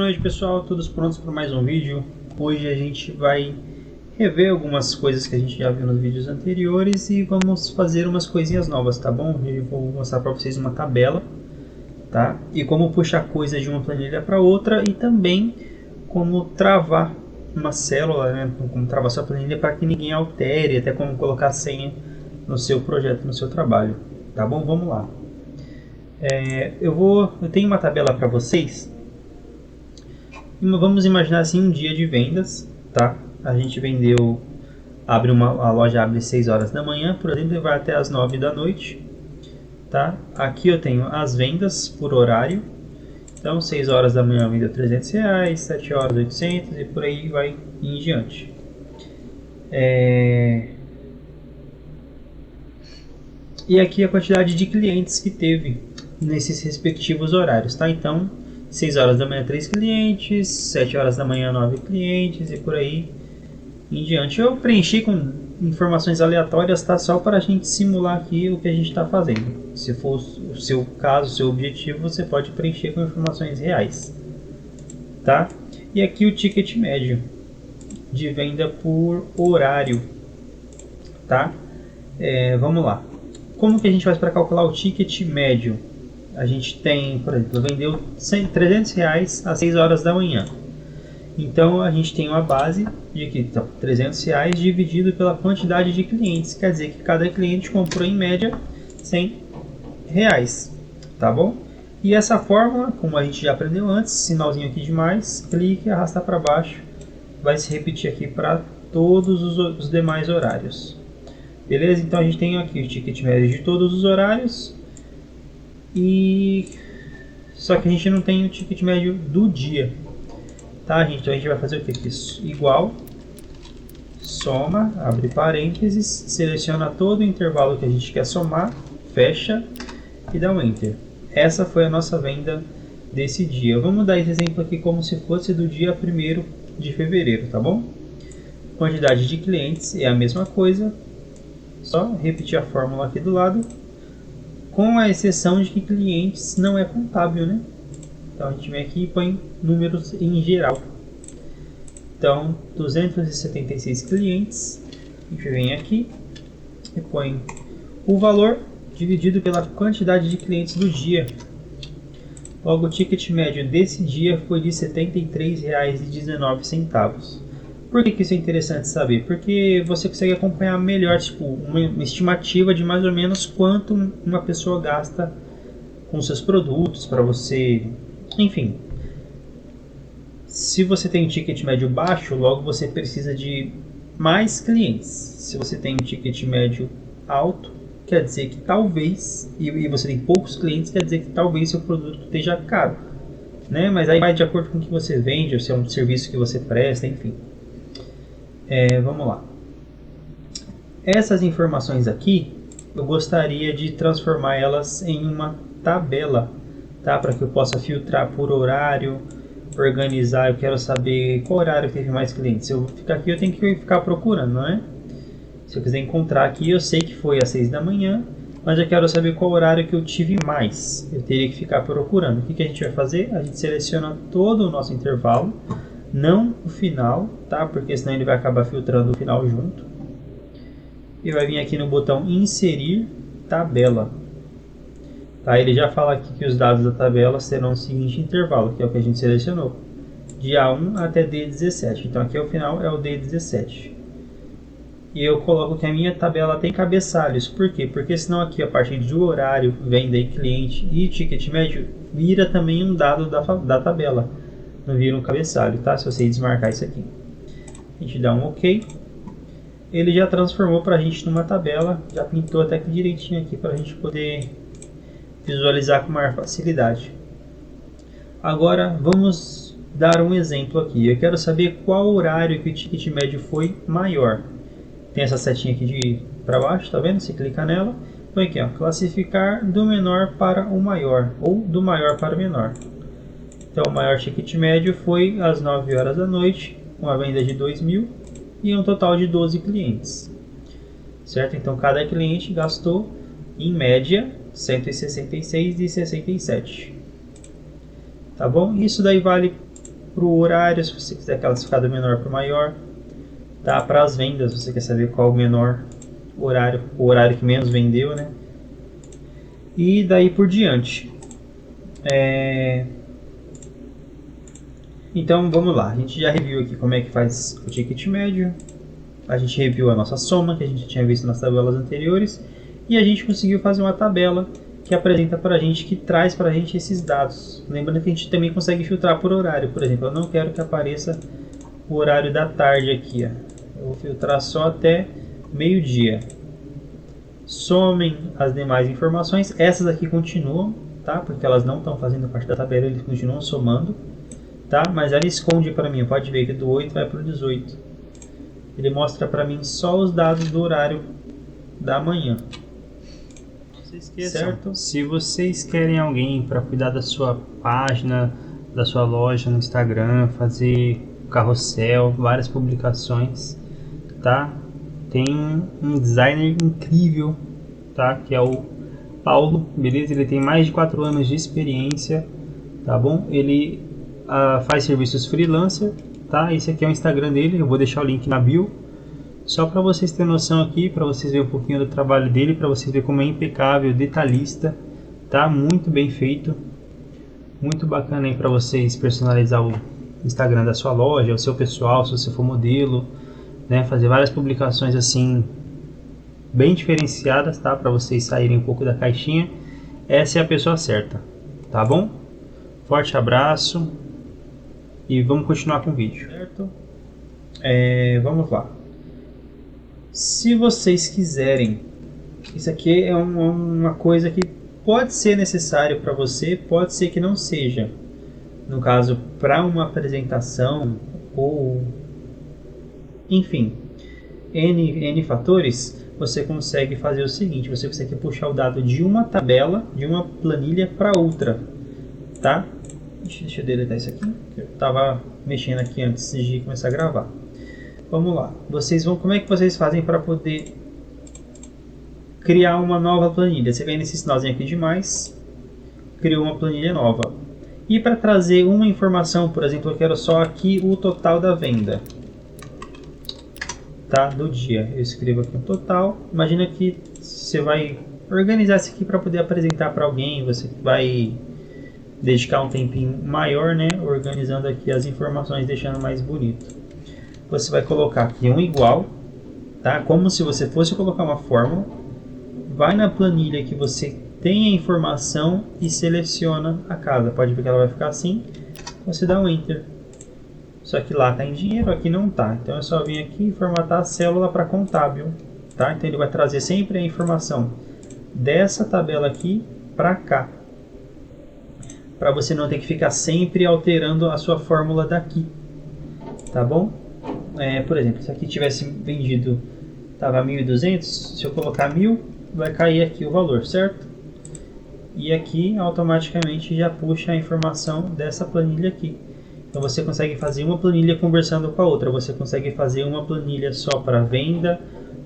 noite, pessoal, todos prontos para mais um vídeo. Hoje a gente vai rever algumas coisas que a gente já viu nos vídeos anteriores e vamos fazer umas coisinhas novas, tá bom? Eu vou mostrar para vocês uma tabela, tá? E como puxar coisas de uma planilha para outra e também como travar uma célula, né? Como travar sua planilha para que ninguém altere, até como colocar senha no seu projeto, no seu trabalho, tá bom? Vamos lá. Eu tenho uma tabela para vocês. Vamos imaginar assim um dia de vendas, tá? A gente vendeu, a loja abre 6 horas da manhã, por exemplo, e vai até as 9 da noite, tá? Aqui eu tenho as vendas por horário. Então 6 horas da manhã vendeu R$300, 7 horas 800 e por aí vai em diante. E aqui a quantidade de clientes que teve nesses respectivos horários, tá? Então 6 horas da manhã 3 clientes, 7 horas da manhã 9 clientes e por aí em diante. Eu preenchi com informações aleatórias, tá? Só para a gente simular aqui o que a gente está fazendo. Se for o seu caso, o seu objetivo, você pode preencher com informações reais, tá? E aqui o ticket médio de venda por horário, tá? Vamos lá. Como que a gente faz para calcular o ticket médio? A gente tem, por exemplo, vendeu R$300 às 6 horas da manhã. Então a gente tem uma base de que então, R$300 dividido pela quantidade de clientes. Quer dizer que cada cliente comprou em média R$100, tá bom? E essa fórmula, como a gente já aprendeu antes, sinalzinho aqui de mais, clique e arrasta para baixo. Vai se repetir aqui para todos os demais horários. Beleza? Então a gente tem aqui o ticket médio de todos os horários. Só que a gente não tem o ticket médio do dia, tá, gente? Então a gente vai fazer o que? Igual, soma, abre parênteses, seleciona todo o intervalo que a gente quer somar, fecha e dá um Enter. Essa foi a nossa venda desse dia. Vamos dar esse exemplo aqui como se fosse do dia 1º de fevereiro, tá bom? Quantidade de clientes é a mesma coisa, só repetir a fórmula aqui do lado, com a exceção de que clientes não é contábil, né? Então a gente vem aqui e põe números em geral. Então 276 clientes, a gente vem aqui e põe o valor dividido pela quantidade de clientes do dia. Logo o ticket médio desse dia foi de R$ 73,19. Por que isso é interessante saber? Porque você consegue acompanhar melhor, tipo, uma estimativa de mais ou menos quanto uma pessoa gasta com seus produtos para você, enfim. Se você tem um ticket médio baixo, logo você precisa de mais clientes. Se você tem um ticket médio alto, quer dizer que talvez, e você tem poucos clientes, quer dizer que talvez seu produto esteja caro, né? Mas aí vai de acordo com o que você vende, ou se é um serviço que você presta, enfim. Vamos lá. Essas informações aqui, eu gostaria de transformar elas em uma tabela, tá? Para que eu possa filtrar por horário, organizar. Eu quero saber qual horário teve mais clientes. Se eu ficar aqui, eu tenho que ficar procurando, não é? Se eu quiser encontrar aqui, eu sei que foi às 6 da manhã, mas eu quero saber qual horário que eu tive mais. Eu teria que ficar procurando. O que a gente vai fazer? A gente seleciona todo o nosso intervalo, não o final, tá? Porque senão ele vai acabar filtrando o final junto. E vai vir aqui no botão inserir tabela. Tá? Ele já fala aqui que os dados da tabela serão o seguinte intervalo, que é o que a gente selecionou, de A1 até D17. Então aqui ao final é o D17. E eu coloco que a minha tabela tem cabeçalhos. Por quê? Porque senão aqui a partir do horário, venda e cliente e ticket médio vira também um dado da tabela. Não vira um cabeçalho, tá? Se você desmarcar isso aqui. A gente dá um OK. Ele já transformou para a gente numa tabela. Já pintou até que direitinho aqui para a gente poder visualizar com maior facilidade. Agora vamos dar um exemplo aqui. Eu quero saber qual horário que o ticket médio foi maior. Tem essa setinha aqui para baixo, tá vendo? Você clica nela. Põe aqui, ó, classificar do menor para o maior ou do maior para o menor. Então o maior ticket médio foi às 9 horas da noite, com a venda de 2.000 e um total de 12 clientes. Certo? Então cada cliente gastou em média R$ 166,67. Tá bom? Isso daí vale para o horário, se você quiser classificar do menor para o maior. Tá? Para as vendas, você quer saber qual o menor horário, o horário que menos vendeu, né? E daí por diante. Então vamos lá, a gente já reviu aqui como é que faz o ticket médio, a gente reviu a nossa soma que a gente tinha visto nas tabelas anteriores e a gente conseguiu fazer uma tabela que apresenta para a gente, que traz para a gente esses dados. Lembrando que a gente também consegue filtrar por horário, por exemplo, eu não quero que apareça o horário da tarde aqui, ó. Eu vou filtrar só até meio-dia. Somem as demais informações, essas aqui continuam, tá? Porque elas não estão fazendo parte da tabela, eles continuam somando. Tá? Mas ela esconde para mim, pode ver que do 8 vai para o 18. Ele mostra para mim só os dados do horário da manhã. Não se esqueçam, certo? Se vocês querem alguém para cuidar da sua página, da sua loja no Instagram, fazer carrossel, várias publicações, tá? Tem um designer incrível, tá? Que é o Paulo, beleza? Ele tem mais de 4 anos de experiência, tá bom? Ele faz serviços freelancer, tá? Esse aqui é o Instagram dele, eu vou deixar o link na bio, só para vocês terem noção aqui, para vocês verem um pouquinho do trabalho dele, para vocês verem como é impecável, detalhista, tá? Muito bem feito, muito bacana aí para vocês personalizar o Instagram da sua loja, o seu pessoal, se você for modelo, né? Fazer várias publicações assim, bem diferenciadas, tá? Para vocês saírem um pouco da caixinha. Essa é a pessoa certa, tá bom? Forte abraço. E vamos continuar com o vídeo, certo? Vamos lá. Se vocês quiserem, isso aqui é uma coisa que pode ser necessário para você, pode ser que não seja. No caso, para uma apresentação ou, enfim, N fatores, você consegue fazer o seguinte: você consegue puxar o dado de uma tabela, de uma planilha para outra, tá? Deixa eu deletar isso aqui, que eu estava mexendo aqui antes de começar a gravar. Vamos lá. Como é que vocês fazem para poder criar uma nova planilha? Você vem nesse sinalzinho aqui de mais, criou uma planilha nova. E para trazer uma informação, por exemplo, eu quero só aqui o total da venda, tá? Do dia. Eu escrevo aqui o total. Imagina que você vai organizar isso aqui para poder apresentar para alguém, você vai dedicar um tempinho maior, né, organizando aqui as informações, deixando mais bonito. Você vai colocar aqui um igual, tá? Como se você fosse colocar uma fórmula. Vai na planilha que você tem a informação e seleciona a casa. Pode ver que ela vai ficar assim. Você dá um Enter. Só que lá está em dinheiro, aqui não está. Então é só vir aqui e formatar a célula para contábil, tá? Então ele vai trazer sempre a informação dessa tabela aqui para cá, para você não ter que ficar sempre alterando a sua fórmula daqui, tá bom? Por exemplo, se aqui tivesse vendido, estava 1.200, se eu colocar 1.000, vai cair aqui o valor, certo? E aqui automaticamente já puxa a informação dessa planilha aqui. Então você consegue fazer uma planilha conversando com a outra, você consegue fazer uma planilha só para venda,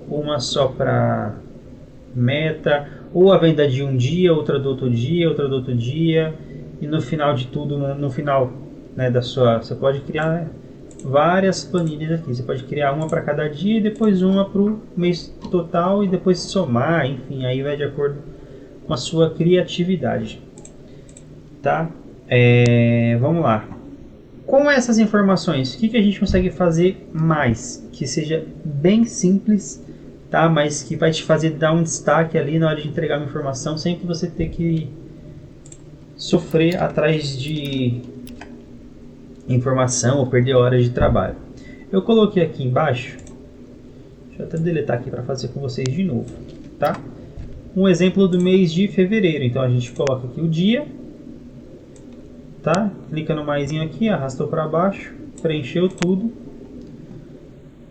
uma só para meta, ou a venda de um dia, outra do outro dia, outra do outro dia. E no final de tudo, no final, né, você pode criar várias planilhas aqui. Você pode criar uma para cada dia e depois uma para o mês total e depois somar, enfim, aí vai de acordo com a sua criatividade, tá? Vamos lá. Com essas informações, o que a gente consegue fazer mais? Que seja bem simples, tá? Mas que vai te fazer dar um destaque ali na hora de entregar uma informação, sem que você ter que sofrer atrás de informação ou perder horas de trabalho. Eu coloquei aqui embaixo, deixa eu até deletar aqui para fazer com vocês de novo, tá? Um exemplo do mês de fevereiro. Então a gente coloca aqui o dia, tá? Clica no maisinho aqui, arrastou para baixo, preencheu tudo.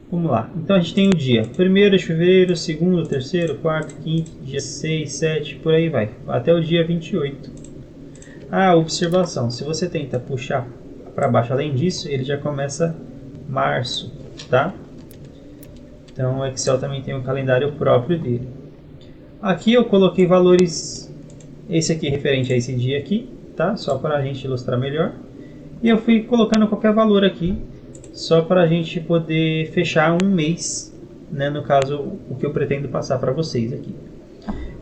Vamos lá. Então a gente tem o dia 1º de fevereiro, 2º, 3º, 4º, 5º, dia 6, 7, por aí vai, até o dia 28. Observação, se você tenta puxar para baixo além disso, ele já começa março, tá? Então o Excel também tem um calendário próprio dele. Aqui eu coloquei valores, esse aqui referente a esse dia aqui, tá? Só para a gente ilustrar melhor. E eu fui colocando qualquer valor aqui, só para a gente poder fechar um mês, né? No caso, o que eu pretendo passar para vocês aqui.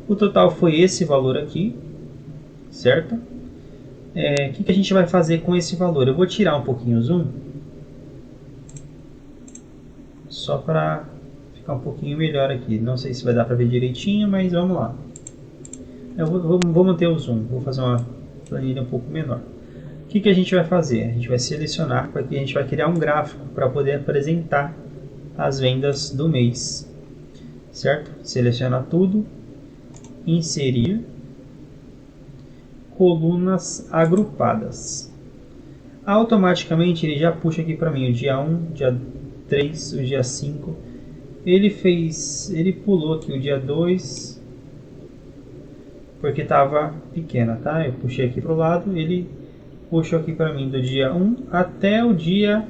O total foi esse valor aqui, certo? O que a gente vai fazer com esse valor? Eu vou tirar um pouquinho o zoom, só para ficar um pouquinho melhor aqui. Não sei se vai dar para ver direitinho, mas vamos lá. Eu vou manter o zoom, vou fazer uma planilha um pouco menor. O que a gente vai fazer? A gente vai selecionar, aqui a gente vai criar um gráfico para poder apresentar as vendas do mês, certo? Seleciona tudo, inserir, colunas agrupadas. Automaticamente ele já puxa aqui para mim o dia 1, dia 3, o dia 5. Ele pulou aqui o dia 2, porque estava pequena, tá? Eu puxei aqui para o lado, ele puxou aqui para mim do dia 1 até o dia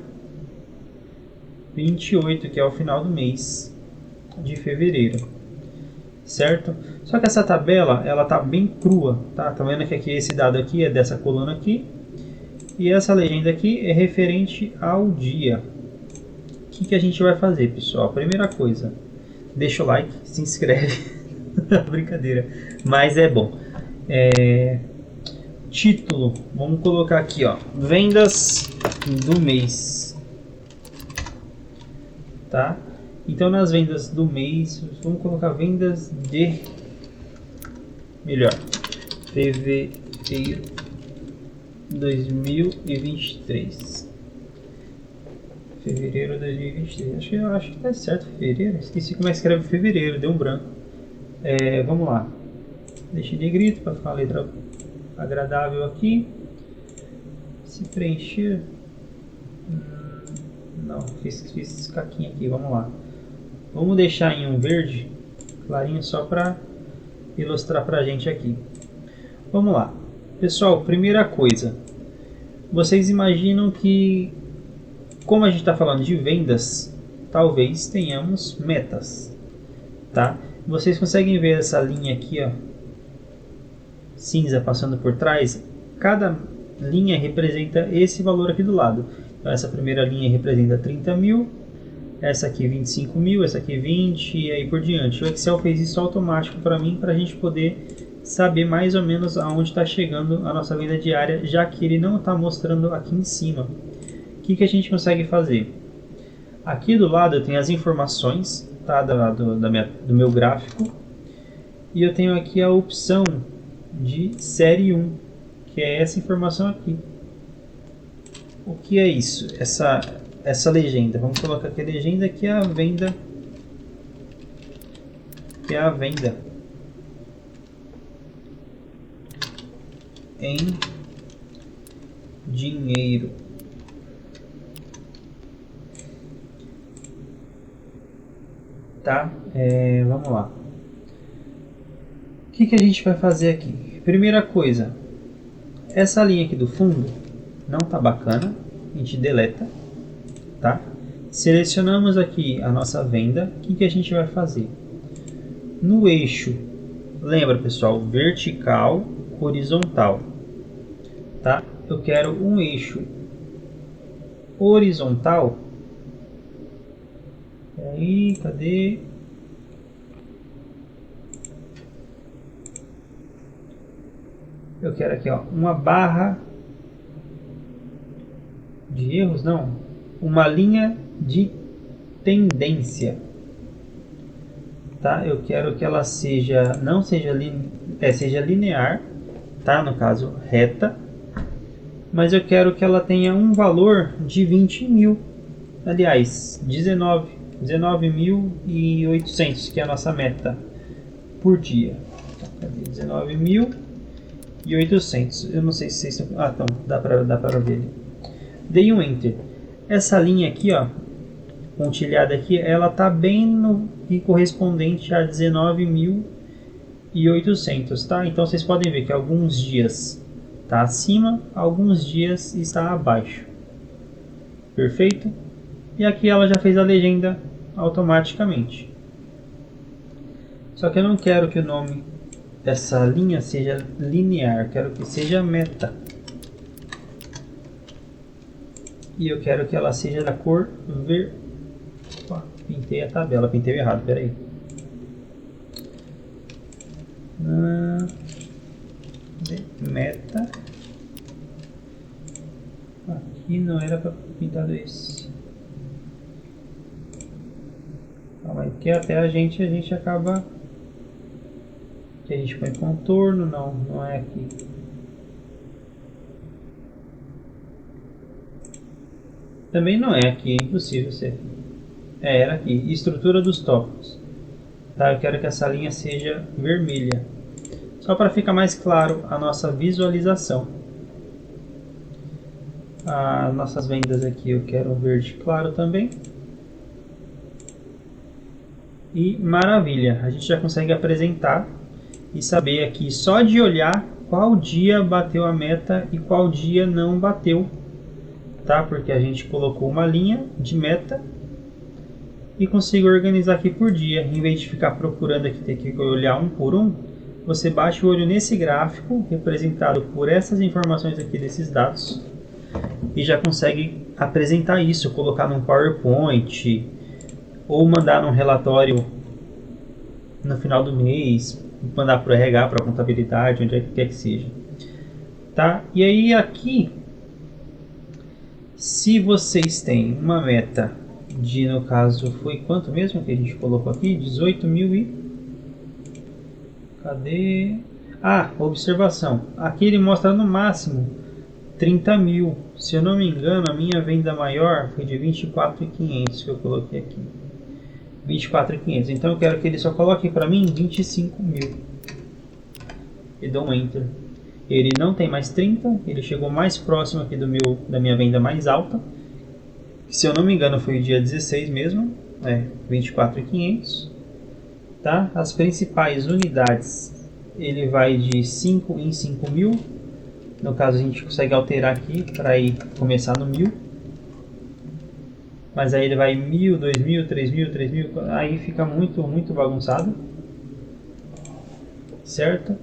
28, que é o final do mês de fevereiro, certo? Só que essa tabela, ela tá bem crua, tá? Tá vendo que aqui esse dado aqui é dessa coluna aqui, e essa legenda aqui é referente ao dia. O que a gente vai fazer, pessoal? Primeira coisa, deixa o like, se inscreve. Brincadeira, mas é bom. Título, vamos colocar aqui, ó, vendas do mês, tá? Então nas vendas do mês, vamos colocar vendas de, fevereiro 2023. Fevereiro 2023, acho que tá certo, fevereiro, esqueci como é que escreve fevereiro, deu um branco. Vamos lá, deixa em negrito para ficar a letra agradável aqui. Se preencher, não, fiz caquinha aqui, vamos lá. Vamos deixar em um verde clarinho só para ilustrar pra gente aqui. Vamos lá, pessoal, primeira coisa, vocês imaginam que, como a gente está falando de vendas, talvez tenhamos metas, tá? Vocês conseguem ver essa linha aqui, ó, cinza passando por trás? Cada linha representa esse valor aqui do lado. Então essa primeira linha representa 30 mil, essa aqui 25 mil, essa aqui 20 e aí por diante. O Excel fez isso automático para mim, para a gente poder saber mais ou menos aonde está chegando a nossa venda diária, já que ele não está mostrando aqui em cima. O que a gente consegue fazer? Aqui do lado eu tenho as informações, tá, do meu gráfico, e eu tenho aqui a opção de série 1, que é essa informação aqui. O que é isso? Essa legenda, vamos colocar aqui a legenda, que é a venda, em dinheiro. Tá? Vamos lá. O que a gente vai fazer aqui? Primeira coisa, essa linha aqui do fundo não tá bacana, a gente deleta, tá? Selecionamos aqui a nossa venda. O que a gente vai fazer? No eixo, lembra, pessoal, vertical, horizontal, tá? Eu quero um eixo horizontal. Aí, cadê? Eu quero aqui, ó, uma barra de erros, não, uma linha de tendência, tá? Eu quero que ela seja, não seja seja linear, tá? No caso, reta, mas eu quero que ela tenha um valor de 20 mil, aliás, 19.800, que é a nossa meta por dia. Cadê? 19.800. Eu não sei se vocês estão... Ah, então, dá para ver. Dei um Enter. Essa linha aqui, ó, pontilhada aqui, ela tá bem no correspondente a 19.800, tá? Então vocês podem ver que alguns dias está acima, alguns dias está abaixo. Perfeito? E aqui ela já fez a legenda automaticamente. Só que eu não quero que o nome dessa linha seja linear, quero que seja meta. E eu quero que ela seja da cor verde. Opa, pintei a tabela, pintei errado, peraí. Meta. Aqui não era para pintar esse. Calma aí, porque até a gente acaba. Que a gente põe contorno, não é aqui. Também não é aqui, é impossível ser. Era aqui, estrutura dos tópicos. Tá, eu quero que essa linha seja vermelha. Só para ficar mais claro a nossa visualização. As nossas vendas aqui eu quero um verde claro também. E maravilha, a gente já consegue apresentar e saber aqui só de olhar qual dia bateu a meta e qual dia não bateu. Tá? Porque a gente colocou uma linha de meta e consigo organizar aqui por dia. Em vez de ficar procurando aqui, ter que olhar um por um, você bate o olho nesse gráfico representado por essas informações aqui desses dados e já consegue apresentar isso, colocar num PowerPoint ou mandar num relatório no final do mês, mandar para o RH, para a contabilidade, onde é que quer que seja. Tá? E aí aqui, se vocês têm uma meta de, no caso, foi quanto mesmo que a gente colocou aqui? 18 mil e... Cadê? Ah, observação. Aqui ele mostra no máximo 30 mil. Se eu não me engano, a minha venda maior foi de 24.500 que eu coloquei aqui. 24.500. Então eu quero que ele só coloque para mim 25 mil. E dou um Enter. Ele não tem mais 30, ele chegou mais próximo aqui da minha venda mais alta. Se eu não me engano foi o dia 16 mesmo, 24.500. Tá? As principais unidades, ele vai de 5 em 5 mil. No caso a gente consegue alterar aqui para ir começar no 1000. Mas aí ele vai 1000, 2000, 3000, 3000, aí fica muito bagunçado. Certo?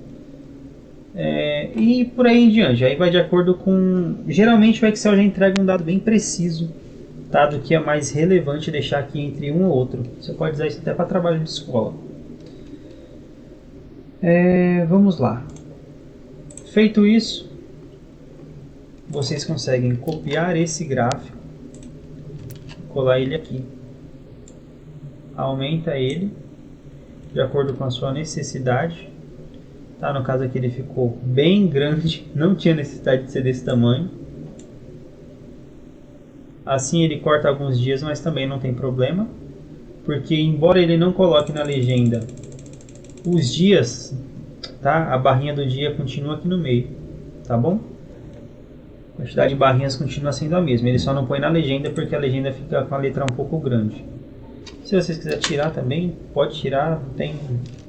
E por aí em diante, aí vai de acordo com... Geralmente o Excel já entrega um dado bem preciso, tá? Do que é mais relevante deixar aqui entre um ou outro. Você pode usar isso até para trabalho de escola. Vamos lá. Feito isso, vocês conseguem copiar esse gráfico, colar ele aqui. Aumenta ele de acordo com a sua necessidade. Tá, no caso aqui ele ficou bem grande, não tinha necessidade de ser desse tamanho. Assim ele corta alguns dias, mas também não tem problema, porque embora ele não coloque na legenda os dias, tá, a barrinha do dia continua aqui no meio, tá bom? A quantidade de barrinhas continua sendo a mesma, ele só não põe na legenda porque a legenda fica com a letra um pouco grande. Se vocês quiserem tirar também, pode tirar,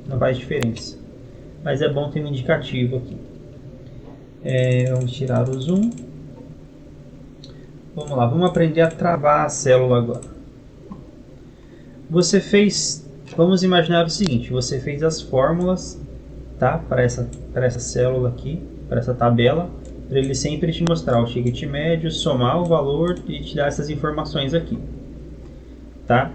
não faz diferença. Mas é bom ter um indicativo aqui. Vamos tirar o zoom. Vamos lá, vamos aprender a travar a célula agora. Você fez, vamos imaginar o seguinte, você fez as fórmulas, tá, para essa célula aqui, para essa tabela, para ele sempre te mostrar o ticket médio, somar o valor e te dar essas informações aqui. Tá?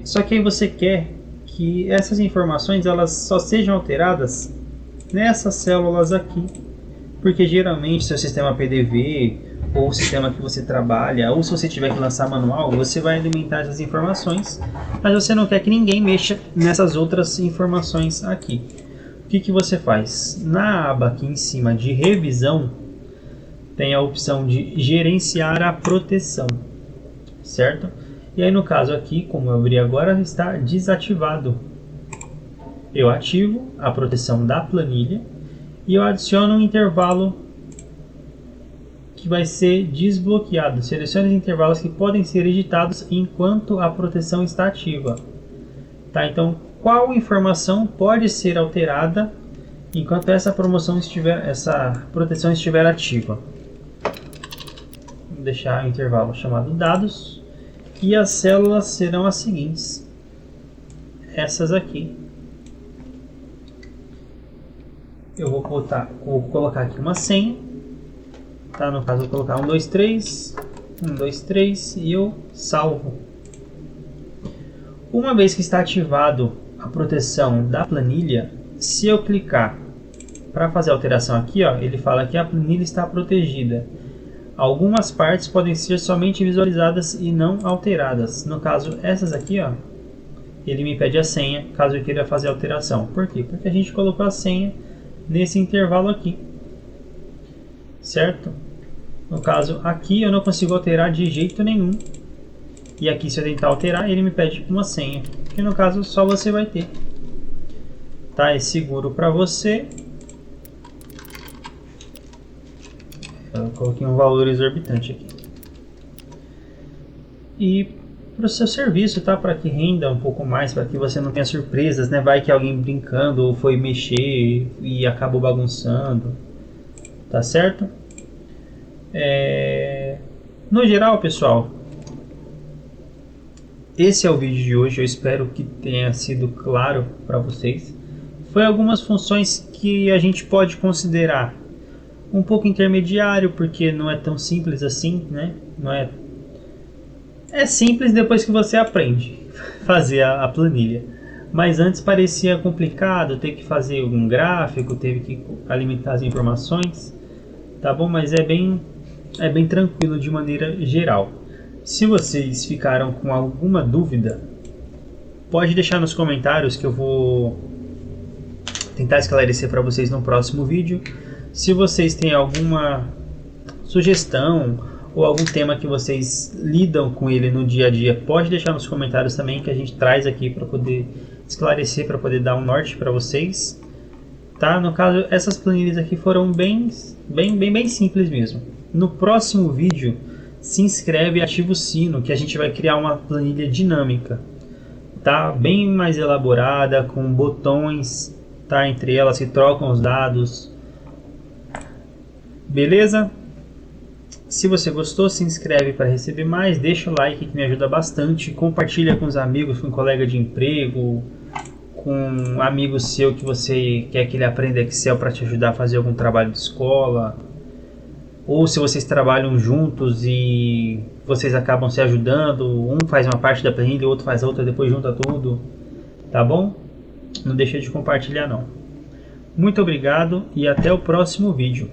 Só que aí você quer que essas informações elas só sejam alteradas nessas células aqui, porque geralmente seu sistema PDV ou o sistema que você trabalha, ou se você tiver que lançar manual, você vai alimentar essas informações, mas você não quer que ninguém mexa nessas outras informações aqui. O que você faz? Na aba aqui em cima de revisão, tem a opção de gerenciar a proteção, certo? E aí no caso aqui, como eu abri agora, está desativado. Eu ativo a proteção da planilha e eu adiciono um intervalo que vai ser desbloqueado. Selecione os intervalos que podem ser editados enquanto a proteção está ativa. Tá? Então, qual informação pode ser alterada enquanto essa proteção estiver ativa? Vou deixar o intervalo chamado dados. E as células serão as seguintes. Essas aqui. Eu vou colocar aqui uma senha. Tá? No caso, eu vou colocar 1, 2, 3. 1, 2, 3 e eu salvo. Uma vez que está ativado a proteção da planilha, se eu clicar para fazer a alteração aqui, ó, ele fala que a planilha está protegida. Algumas partes podem ser somente visualizadas e não alteradas. No caso, essas aqui, ó, ele me pede a senha caso eu queira fazer a alteração. Por quê? Porque a gente colocou a senha nesse intervalo aqui, certo? No caso, aqui eu não consigo alterar de jeito nenhum. E aqui, se eu tentar alterar, ele me pede uma senha, que no caso só você vai ter. Tá? É seguro para você. Eu coloquei um valor exorbitante aqui. E para o seu serviço, tá? Para que renda um pouco mais, para que você não tenha surpresas, né? Vai que alguém brincando ou foi mexer e acabou bagunçando. Tá certo? No geral, pessoal, esse é o vídeo de hoje. Eu espero que tenha sido claro para vocês. Foi algumas funções que a gente pode considerar um pouco intermediário, porque não é tão simples assim, né? Não é... É simples depois que você aprende a fazer a planilha. Mas antes parecia complicado, ter que fazer um gráfico, teve que alimentar as informações, tá bom? Mas é bem tranquilo de maneira geral. Se vocês ficaram com alguma dúvida, pode deixar nos comentários que eu vou tentar esclarecer para vocês no próximo vídeo. Se vocês têm alguma sugestão ou algum tema que vocês lidam com ele no dia a dia, pode deixar nos comentários também, que a gente traz aqui para poder esclarecer, para poder dar um norte para vocês. Tá? No caso, essas planilhas aqui foram bem simples mesmo. No próximo vídeo, se inscreve e ativa o sino, que a gente vai criar uma planilha dinâmica, tá? Bem mais elaborada, com botões, tá? Entre elas que trocam os dados. Beleza? Se você gostou, se inscreve para receber mais, deixa o like que me ajuda bastante, compartilha com os amigos, com um colega de emprego, com um amigo seu que você quer que ele aprenda Excel para te ajudar a fazer algum trabalho de escola, ou se vocês trabalham juntos e vocês acabam se ajudando, um faz uma parte da planilha, o outro faz a outra, depois junta tudo, tá bom? Não deixa de compartilhar não. Muito obrigado e até o próximo vídeo.